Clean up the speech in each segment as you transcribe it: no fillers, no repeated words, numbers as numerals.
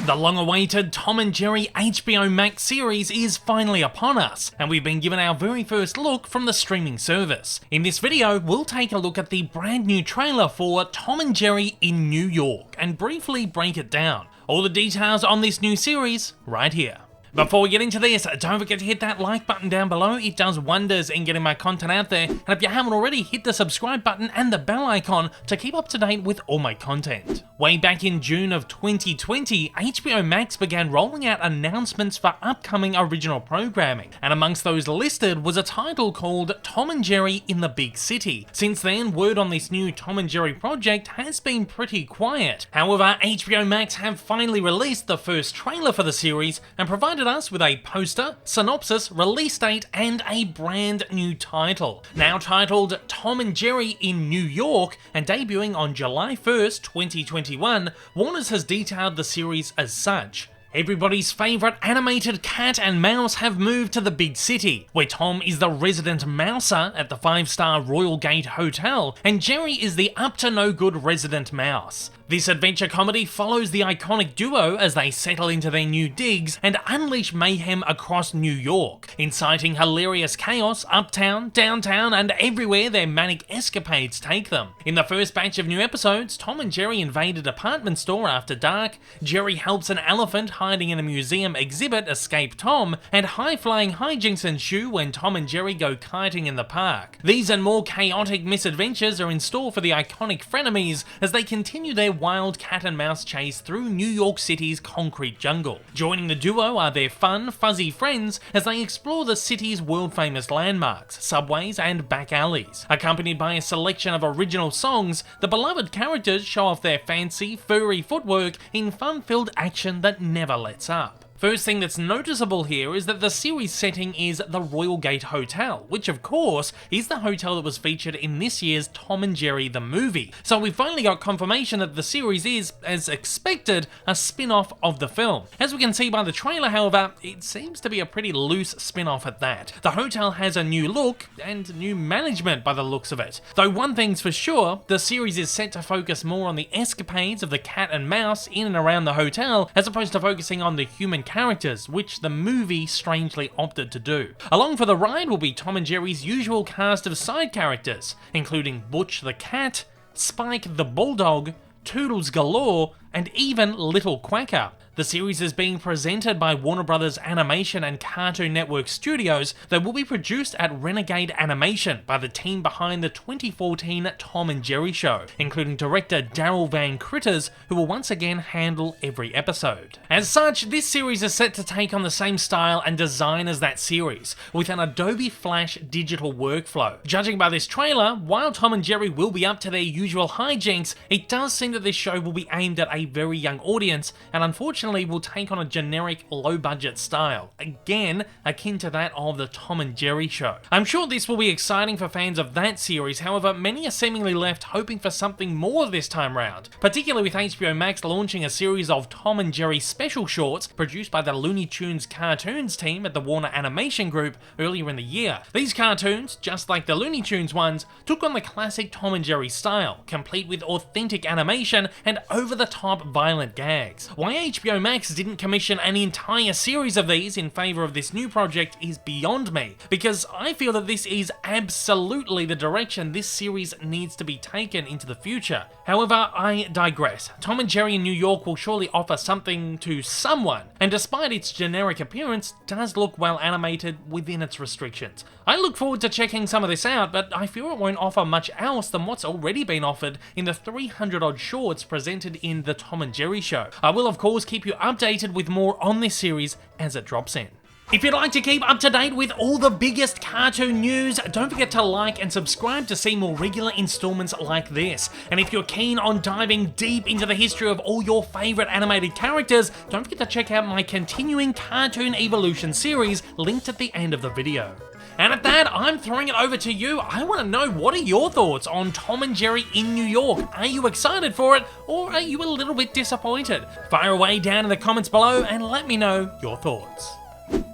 The long-awaited Tom and Jerry HBO Max series is finally upon us, and we've been given our very first look from the streaming service. In this video, we'll take a look at the brand new trailer for Tom and Jerry in New York, and briefly break it down. All the details on this new series, right here. Before we get into this, don't forget to hit that like button down below. It does wonders in getting my content out there, and if you haven't already, hit the subscribe button and the bell icon to keep up to date with all my content. Way back in June of 2020, HBO Max began rolling out announcements for upcoming original programming, and amongst those listed was a title called Tom and Jerry in the Big City. Since then, word on this new Tom and Jerry project has been pretty quiet. However, HBO Max have finally released the first trailer for the series and provided us with a poster, synopsis, release date, and a brand new title. Now titled Tom and Jerry in New York and debuting on July 1st, 2021, Warner's has detailed the series as such. Everybody's favourite animated cat and mouse have moved to the big city, where Tom is the resident mouser at the 5-star Royal Gate Hotel, and Jerry is the up-to-no-good resident mouse. This adventure comedy follows the iconic duo as they settle into their new digs and unleash mayhem across New York, inciting hilarious chaos uptown, downtown, and everywhere their manic escapades take them. In the first batch of new episodes, Tom and Jerry invade a department store after dark, Jerry helps an elephant hiding in a museum exhibit escape Tom, and high-flying hijinks ensue when Tom and Jerry go kiting in the park. These and more chaotic misadventures are in store for the iconic frenemies as they continue their wild cat and mouse chase through New York City's concrete jungle. Joining the duo are their fun, fuzzy friends as they explore the city's world-famous landmarks, subways, and back alleys. Accompanied by a selection of original songs, the beloved characters show off their fancy, furry footwork in fun-filled action that never lets up. First thing that's noticeable here is that the series setting is the Royal Gate Hotel, which of course is the hotel that was featured in this year's Tom and Jerry the movie. So we finally got confirmation that the series is, as expected, a spin-off of the film. As we can see by the trailer, however, it seems to be a pretty loose spin-off at that. The hotel has a new look and new management by the looks of it. Though one thing's for sure, the series is set to focus more on the escapades of the cat and mouse in and around the hotel, as opposed to focusing on the human characters, which the movie strangely opted to do. Along for the ride will be Tom and Jerry's usual cast of side characters, including Butch the cat, Spike the Bulldog, Toodles galore, and even Little Quacker. The series is being presented by Warner Brothers Animation and Cartoon Network Studios that will be produced at Renegade Animation by the team behind the 2014 Tom and Jerry show, including director Daryl Van Critters, who will once again handle every episode. As such, this series is set to take on the same style and design as that series, with an Adobe Flash digital workflow. Judging by this trailer, while Tom and Jerry will be up to their usual hijinks, it does seem that this show will be aimed at a very young audience, and unfortunately will take on a generic low-budget style, again akin to that of the Tom and Jerry show. I'm sure this will be exciting for fans of that series, however many are seemingly left hoping for something more this time round, particularly with HBO Max launching a series of Tom and Jerry special shorts produced by the Looney Tunes cartoons team at the Warner Animation Group earlier in the year. These cartoons, just like the Looney Tunes ones, took on the classic Tom and Jerry style, complete with authentic animation and over-the-top violent gags. Why HBO Max didn't commission an entire series of these in favour of this new project is beyond me, because I feel that this is absolutely the direction this series needs to be taken into the future. However, I digress. Tom and Jerry in New York will surely offer something to someone, and despite its generic appearance, does look well animated within its restrictions. I look forward to checking some of this out, but I fear it won't offer much else than what's already been offered in the 300 odd shorts presented in the Tom and Jerry show. I will of course keep you updated with more on this series as it drops in. If you'd like to keep up to date with all the biggest cartoon news, don't forget to like and subscribe to see more regular installments like this. And if you're keen on diving deep into the history of all your favourite animated characters, don't forget to check out my continuing Cartoon Evolution series linked at the end of the video. And at that, I'm throwing it over to you. I want to know, what are your thoughts on Tom and Jerry in New York? Are you excited for it, or are you a little bit disappointed? Fire away down in the comments below and let me know your thoughts.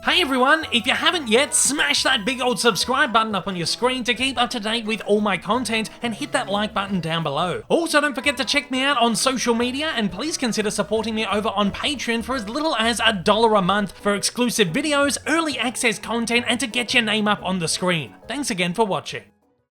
Hey everyone, if you haven't yet, smash that big old subscribe button up on your screen to keep up to date with all my content, and hit that like button down below. Also, don't forget to check me out on social media, and please consider supporting me over on Patreon for as little as $1 a month for exclusive videos, early access content, and to get your name up on the screen. Thanks again for watching.